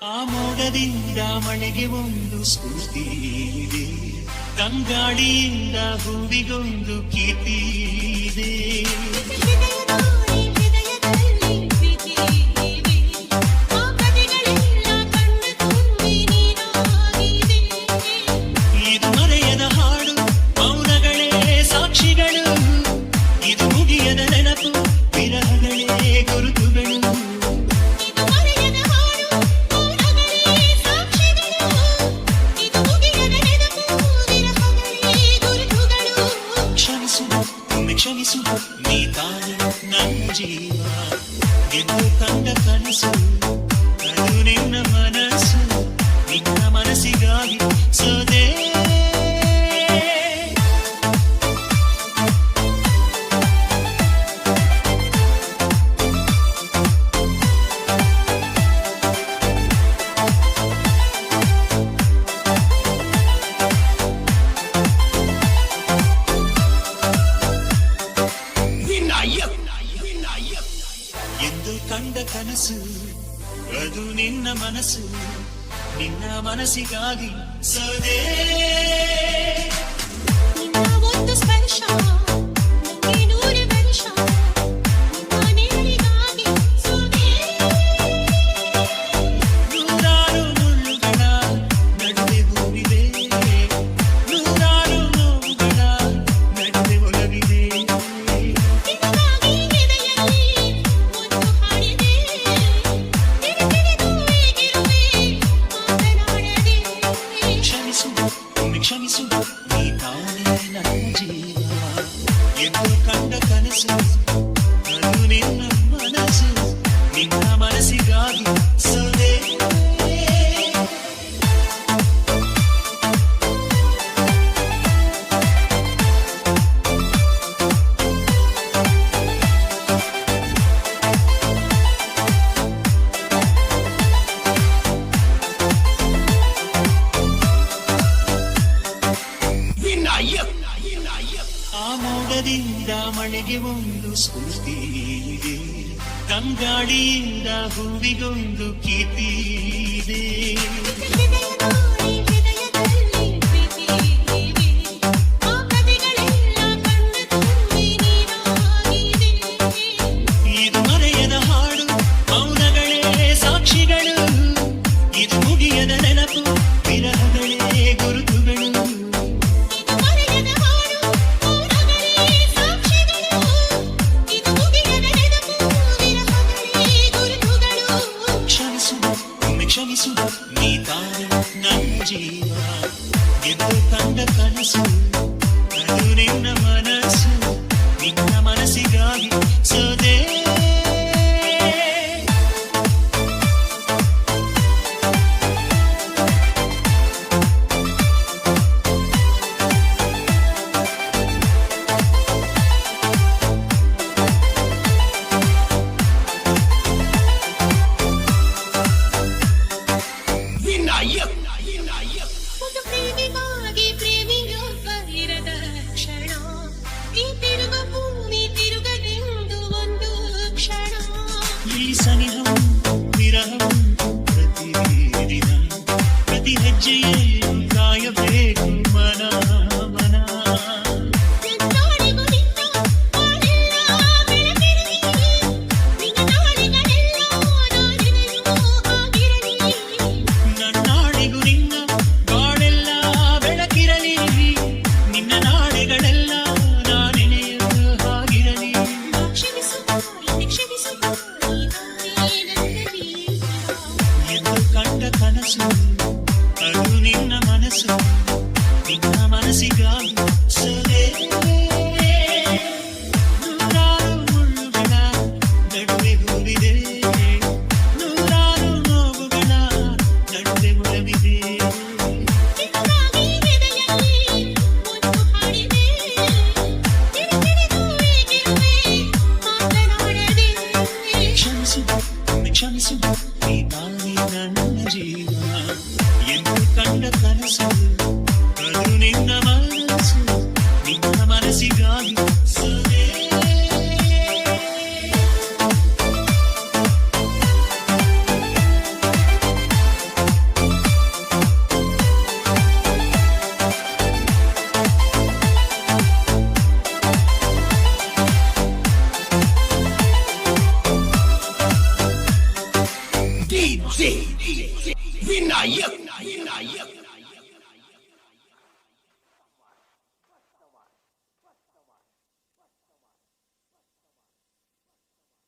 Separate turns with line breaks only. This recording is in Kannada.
ಆ ಮೋಡದಿಂದ ಮಳೆಗೆ ಒಂದು ಸ್ಫೂರ್ತಿ ಇದೆ, ತಂಗಾಳಿಯಿಂದ ಹೂವಿಗೊಂದು ಕೀರ್ತಿ ಇದೆ. ಇದು ಮರೆಯದ ಹಾಡು, ಮೌನಗಳೇ ಸಾಕ್ಷಿಗಳು, ಇದು ಮುಗಿಯದ ನೆನಪು, ವಿರಹಗಳೇ ಗುರುತುಗಳು. ಕ್ಷಮಿಸು ನೀ ತಾನೆ ನನ್ನ ಜೀವ ಎಂದು ಕಂಡ ಕನಸು, ಅದು ನಿನ್ನ ಮನಸ್ಸು, ನಿನ್ನ ಮನಸ್ಸಿಗಾಗಿ ಸೋದೆ. ಎಂದು ಕಂಡ ಕನಸು, ಅದು ನಿನ್ನ ಮನಸ್ಸು, ನಿನ್ನ ಮನಸ್ಸಿಗಾಗಿ ಸೋದೆ.
ಒಂದು ಸ್ಪರ್ಶ ನನಗೆ 100 ವರ್ಷ, ನಿನ್ನಿಗಾಗಿ ಸೋದೆ.
ನೂರಾರು ಮುಳ್ಳುಗಳ ನಡುವೆ ಹೂವಿದೆ, ನೂರಾರು ನೋವುಗಳ ನಡುವೆ ಒಲವಿದೆ. ಕ್ಷಮಿಸು ನೀ ತಾನೇ ನನ್ನ ಜೀವ ಎಂದು ಕಂಡ ಕನಸು, ಅದು ನಿನ್ನ ಮನಸ್ಸು, ನಿನ್ನ ಮನಸ್ಸಿಗಾಗಿ ಸೋದೆ. ಆ ಮೋಡದಿಂದ ಮಳೆಗೆ ಒಂದು ಸ್ಫೂರ್ತಿ ಇದೆ, ತಂಗಾಳಿಯಿಂದ ಹೂವಿಗೊಂದು ಕೀರ್ತಿ ಇದೆ. ಇದು ಮರೆಯದ ಹಾಡು, ಮೌನಗಳೇ ಸಾಕ್ಷಿಗಳು, ಇದು ಮುಗಿಯದ ನೆನಪು, ವಿರಹಗಳೇ ಗುರುತುಗಳು. ಕ್ಷಮಿಸು ನೀ ತಾನೆ ನನ್ನ ಜೀವ ಎಂದು ಕಂಡ ಕನಸು, ಅದು ನಿನ್ನ ಮನಸ್ಸು, ನಿನ್ನ ಮನಸ್ಸಿಗಾಗಿ ಸೋದೆ.
ಒಂದು ಪ್ರೇಮಿಗಾಗಿ ಪ್ರೇಮಿಯೊಬ್ಬ ಇರದ ಕ್ಷಣ, ಈ ತಿರುಗ ಭೂಮಿ ತಿರುಗದೆಂದು ಒಂದು ಕ್ಷಣ.
ಈ ಸನಿಹವು ವಿರಹವು ಪ್ರತಿದಿನ, ಪ್ರತಿ ಹೆಜ್ಜೆಯಲ್ಲೂ ಕಾಯಬೇಕು ಮನ ಮನ.
ನನ್ನಾಡಿಗೂ ನಿನ್ನ ಬಾಳೆಲ್ಲ ಬೆಳಕಿರಲಿ, ನಿನ್ನ ನಾಡಿಗಳೆಲ್ಲ ನಾನೆನೆಯುವ ಹಾಗಿರಲಿ.
ನನ್ನಾಡಿಗೂ ನಿನ್ನ ಬಾಳೆಲ್ಲ ಬೆಳಕಿರಲಿ, ನಿನ್ನ ನಾಡೆಗಳೆಲ್ಲ ನಾನೆನೆಯುವ ಹಾಗಿರಲಿ.
ಕ್ಷಮಿಸು ನೀ ತಾನೇ ನನ್ನ ಜೀವ
ಎಂದು ಕಂಡ ಕನಸು, ಅದು ನಿನ್ನ ಮನಸ್ಸು, ನಿನ್ನ ಮನಸ್ಸಿಗಾಗಿ ಸೋದೆ. ನೂರಾರು ಮುಳ್ಳುಗಳ ನಡುವೆ ಹೂವಿದೆ, ನೂರಾರು ನೋವುಗಳ ನಡುವೆ ಒಲವಿದೆ.
ನಿನಗಾಗಿ ಎದೆಯಲ್ಲಿ ಒಂದು ಹಾಡಿದೆ, ತಿಳಿದು ಏಕಿರುವೆ ಮಾತನಾಡದೆ.
ಕ್ಷಮಿಸು ನೀ ತಾನೇ ನನ್ನ ಜೀವ ಎಂದು ಕಂಡ ಕನಸು, ಅದು ನಿನ್ನ ಮನಸ್ಸು, ನಿನ್ನ ಮನಸ್ಸಿಗಾಗಿ ಸೋದೆ.
ಅಯ್ಯ